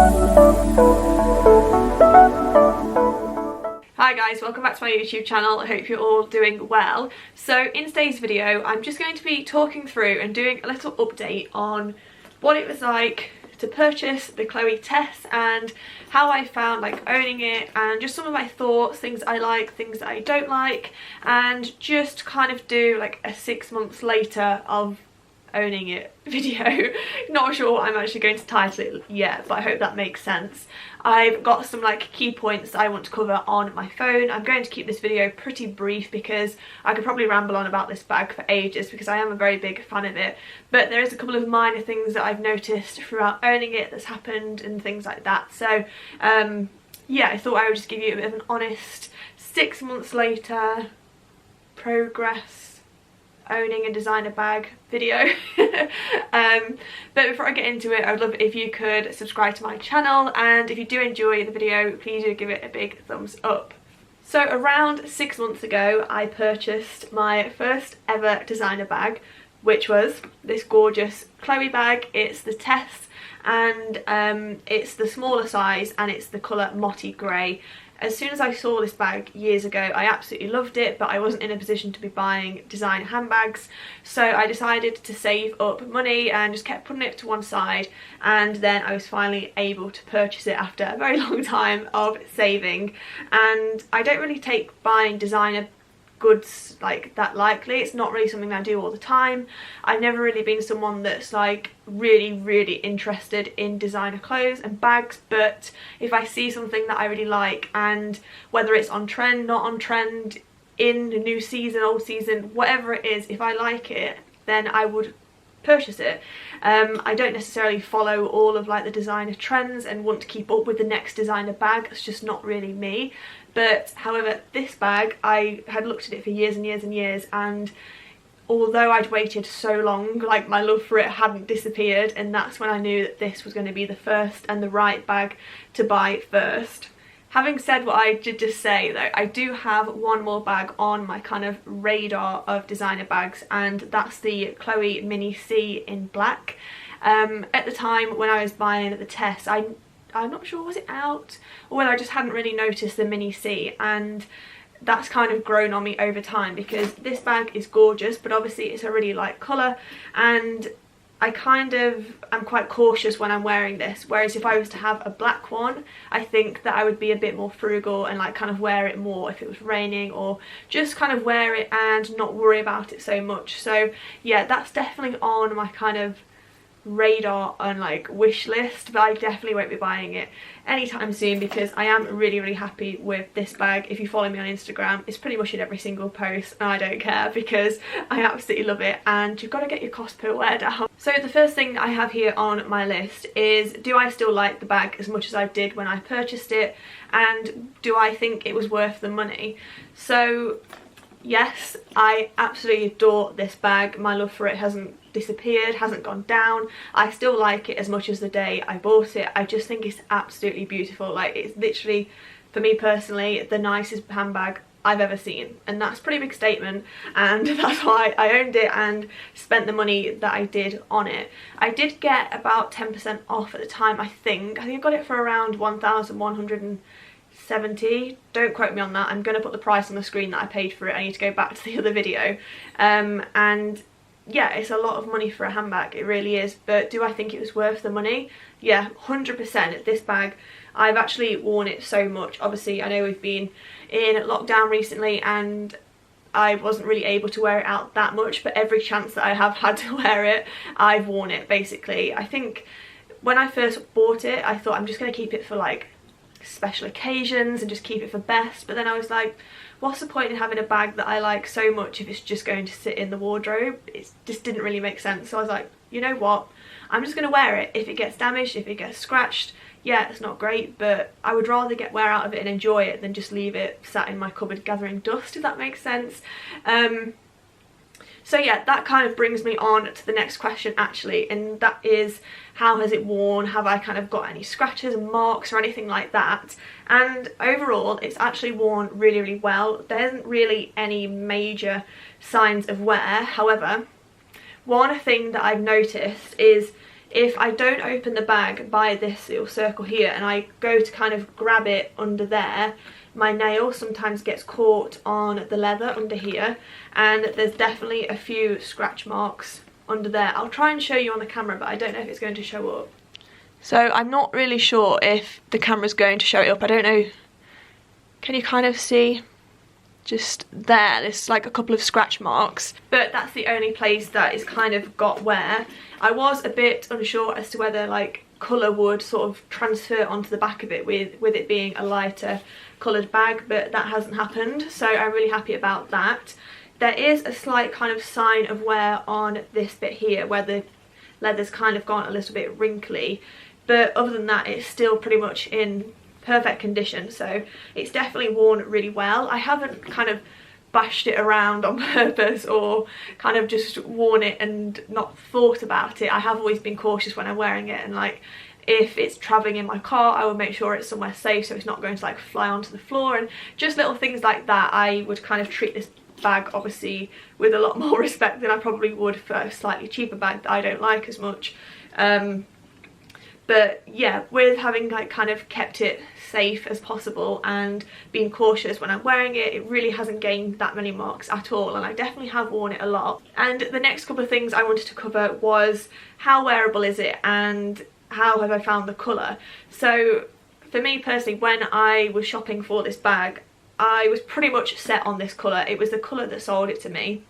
Hi guys, welcome back to my YouTube channel. I hope you're all doing well. So in today's video I'm just going to be talking through and doing a little update on what it was like to purchase the Chloe Tess and how I found like owning it, and just some of my thoughts, things I like, things that I don't like, and just kind of do like a 6 months later of owning it video. Not sure what I'm actually going to title it yet, but I hope that makes sense. I've got some like key points that I want to cover on my phone. I'm going to keep this video pretty brief because I could probably ramble on about this bag for ages because I am a very big fan of it, but there is a couple of minor things that I've noticed throughout owning it that's happened and things like that. So yeah, I thought I would just give you a bit of an honest 6 months later progress owning a designer bag video. But before I get into it, I would love it if you could subscribe to my channel, and if you do enjoy the video, please do give it a big thumbs up. So around 6 months ago I purchased my first ever designer bag, which was this gorgeous Chloe bag. It's the Tess, and it's the smaller size and it's the colour Motty grey. As soon as I saw this bag years ago, I absolutely loved it, but I wasn't in a position to be buying designer handbags, so I decided to save up money and just kept putting it to one side, and then I was finally able to purchase it after a very long time of saving. And I don't really take buying designer goods like that lightly. It's not really something I do all the time. I've never really been someone that's like really interested in designer clothes and bags, but if I see something that I really like, and whether it's on trend, not on trend, in the new season, old season, whatever it is, if I like it, then I would purchase it. I don't necessarily follow all of like the designer trends and want to keep up with the next designer bag. It's just not really me. But however, this bag, I had looked at it for years and years and years, and although I'd waited so long, like my love for it hadn't disappeared, and that's when I knew that this was going to be the first and the right bag to buy first. Having said what I did just say though, I do have one more bag on my kind of radar of designer bags, and that's the Chloe Mini C in black. At the time when I was buying the Tess, I'm not sure, was it out, or whether I just hadn't really noticed the Mini C, and that's kind of grown on me over time because this bag is gorgeous, but obviously it's a really light colour, and I kind of am quite cautious when I'm wearing this, whereas if I was to have a black one, I think that I would be a bit more frugal and like kind of wear it more if it was raining, or just kind of wear it and not worry about it so much. So yeah, that's definitely on my kind of radar and like wish list, but I definitely won't be buying it anytime soon because I am really happy with this bag. If you follow me on Instagram, it's pretty much in every single post, and I don't care because I absolutely love it, and you've got to get your cost per wear down. So the first thing I have here on my list is, do I still like the bag as much as I did when I purchased it, and do I think it was worth the money? So yes, I absolutely adore this bag. My love for it hasn't disappeared, hasn't gone down. I still like it as much as the day I bought it. I just think it's absolutely beautiful. Like, it's literally, for me personally, the nicest handbag I've ever seen, and that's a pretty big statement, and that's why I owned it and spent the money that I did on it. I did get about 10% off at the time. I think I got it for around 1,170. Don't quote me on that. I'm going to put the price on the screen that I paid for it. I need to go back to the other video. And yeah, it's a lot of money for a handbag, it really is, but do I think it was worth the money? Yeah, 100%. This bag, I've actually worn it so much. Obviously, I know we've been in lockdown recently and I wasn't really able to wear it out that much, but every chance that I have had to wear it, I've worn it basically. I think when I first bought it, I thought I'm just going to keep it for like special occasions and just keep it for best, but then I was like, what's the point in having a bag that I like so much if it's just going to sit in the wardrobe? It just didn't really make sense. So I was like, you know what, I'm just going to wear it. If it gets damaged, if it gets scratched, yeah, it's not great, but I would rather get wear out of it and enjoy it than just leave it sat in my cupboard gathering dust, if that makes sense. So yeah, that kind of brings me on to the next question actually, and that is, how has it worn? Have I kind of got any scratches and marks or anything like that? And overall, it's actually worn really well. There isn't really any major signs of wear. However, one thing that I've noticed is if I don't open the bag by this little circle here and I go to kind of grab it under there, my nail sometimes gets caught on the leather under here, and there's definitely a few scratch marks under there. I'll try and show you on the camera, but I don't know if it's going to show up. So I'm not really sure if the camera's going to show it up. I don't know. Can you kind of see? Just there, there's like a couple of scratch marks, but that's the only place that is kind of got wear. I was a bit unsure as to whether like colour would sort of transfer onto the back of it with it being a lighter coloured bag, but that hasn't happened, so I'm really happy about that. There is a slight kind of sign of wear on this bit here where the leather's kind of gone a little bit wrinkly, but other than that it's still pretty much in perfect condition, so it's definitely worn really well. I haven't kind of bashed it around on purpose or kind of just worn it and not thought about it. I have always been cautious when I'm wearing it, and like if it's travelling in my car I will make sure it's somewhere safe so it's not going to like fly onto the floor, and just little things like that. I would kind of treat this bag obviously with a lot more respect than I probably would for a slightly cheaper bag that I don't like as much. But yeah, with having like kind of kept it safe as possible and being cautious when I'm wearing it, it really hasn't gained that many marks at all, and I definitely have worn it a lot. And the next couple of things I wanted to cover was how wearable is it and how have I found the colour. So for me personally, when I was shopping for this bag, I was pretty much set on this colour. It was the colour that sold it to me,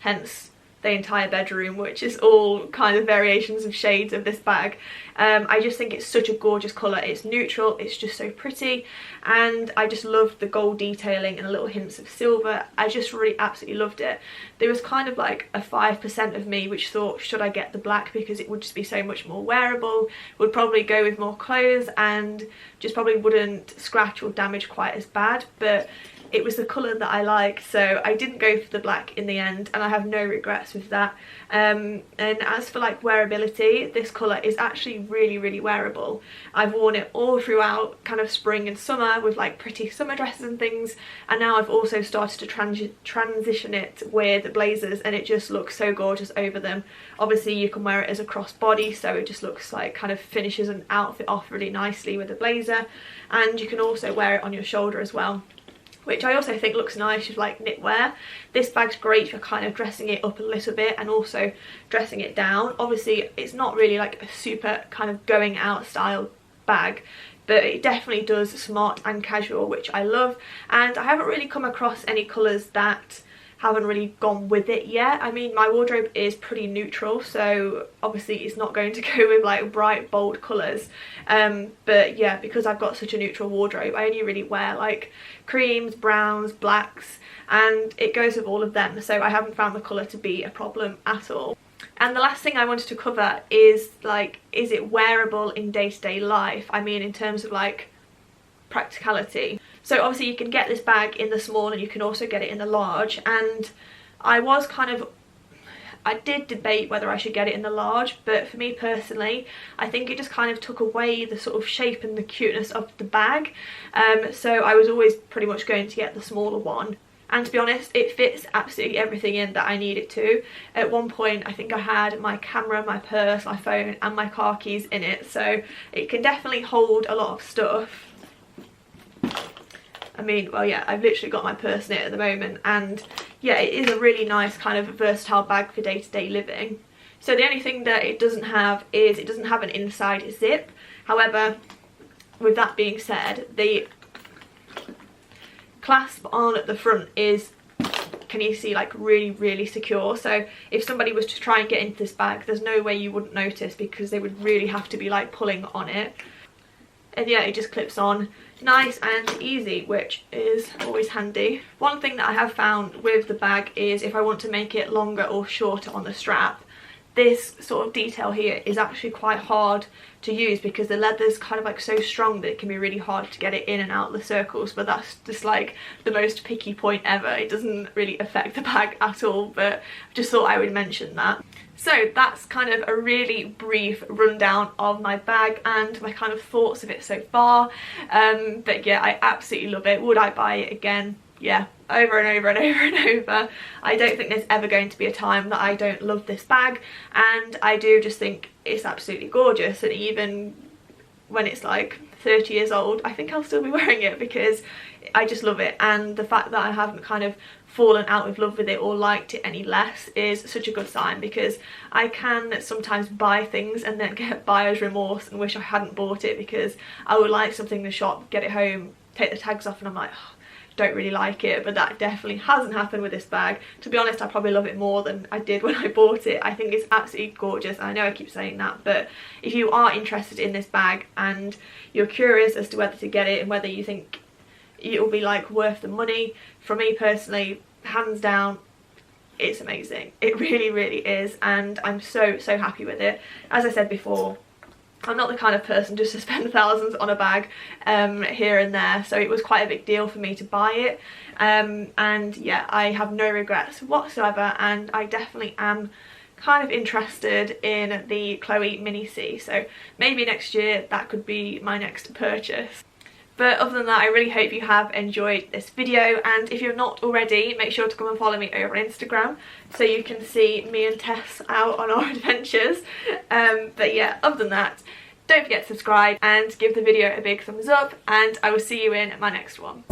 hence the entire bedroom, which is all kind of variations of shades of this bag. I just think it's such a gorgeous colour. It's neutral, it's just so pretty, and I just loved the gold detailing and the little hints of silver. I just really absolutely loved it. There was kind of like a 5% of me which thought, should I get the black because it would just be so much more wearable, would probably go with more clothes and just probably wouldn't scratch or damage quite as bad, but it was the colour that I liked, so I didn't go for the black in the end, and I have no regrets with that. And as for like wearability, this colour is actually really wearable. I've worn it all throughout kind of spring and summer with like pretty summer dresses and things, and now I've also started to transition it with blazers, and it just looks so gorgeous over them. Obviously you can wear it as a crossbody, so it just looks like kind of finishes an outfit off really nicely with a blazer, and you can also wear it on your shoulder as well, which I also think looks nice with like knitwear. This bag's great for kind of dressing it up a little bit and also dressing it down. Obviously it's not really like a super kind of going out style bag, but it definitely does smart and casual, which I love, and I haven't really come across any colours that haven't really gone with it yet. I mean, my wardrobe is pretty neutral, so obviously it's not going to go with like bright bold colours, but yeah, because I've got such a neutral wardrobe, I only really wear like creams, browns, blacks, and it goes with all of them, so I haven't found the colour to be a problem at all. And the last thing I wanted to cover is like, is it wearable in day-to-day life? I mean, in terms of like practicality. So obviously you can get this bag in the small and you can also get it in the large, and I did debate whether I should get it in the large, but for me personally I think it just kind of took away the sort of shape and the cuteness of the bag, so I was always pretty much going to get the smaller one. And to be honest, it fits absolutely everything in that I need it to. At one point I think I had my camera, my purse, my phone and my car keys in it, so it can definitely hold a lot of stuff. I mean, well yeah, I've literally got my purse in it at the moment, and yeah, it is a really nice kind of versatile bag for day-to-day living. So the only thing that it doesn't have is it doesn't have an inside zip. However, with that being said, the clasp on the front is, can you see, like really secure, so if somebody was to try and get into this bag, there's no way you wouldn't notice because they would really have to be like pulling on it. And yeah, it just clips on nice and easy, which is always handy. One thing that I have found with the bag is if I want to make it longer or shorter on the strap, this sort of detail here is actually quite hard to use because the leather's kind of like so strong that it can be really hard to get it in and out the circles, but that's just like the most picky point ever. It doesn't really affect the bag at all, but I just thought I would mention that. So that's kind of a really brief rundown of my bag and my kind of thoughts of it so far, but yeah, I absolutely love it. Would I buy it again? yeah, over and over and over and over. I don't think there's ever going to be a time that I don't love this bag, and I do just think it's absolutely gorgeous. And even when it's like 30 years old, I think I'll still be wearing it because I just love it. And the fact that I haven't kind of fallen out of love with it or liked it any less is such a good sign, because I can sometimes buy things and then get buyer's remorse and wish I hadn't bought it, because I would like something in the shop, get it home, take the tags off, and I'm like, oh, don't really like it. But that definitely hasn't happened with this bag. To be honest, I probably love it more than I did when I bought it. I think it's absolutely gorgeous. I know I keep saying that, but if you are interested in this bag and you're curious as to whether to get it and whether you think it will be like worth the money, from me personally, hands down, it's amazing. It really, really is, and I'm so happy with it. As I said before, I'm not the kind of person just to spend thousands on a bag here and there, so it was quite a big deal for me to buy it, and yeah, I have no regrets whatsoever, and I definitely am kind of interested in the Chloe Mini C, so maybe next year that could be my next purchase. But other than that, I really hope you have enjoyed this video, and if you're not already, make sure to come and follow me over on Instagram so you can see me and Tess out on our adventures. But yeah, other than that, don't forget to subscribe and give the video a big thumbs up, and I will see you in my next one.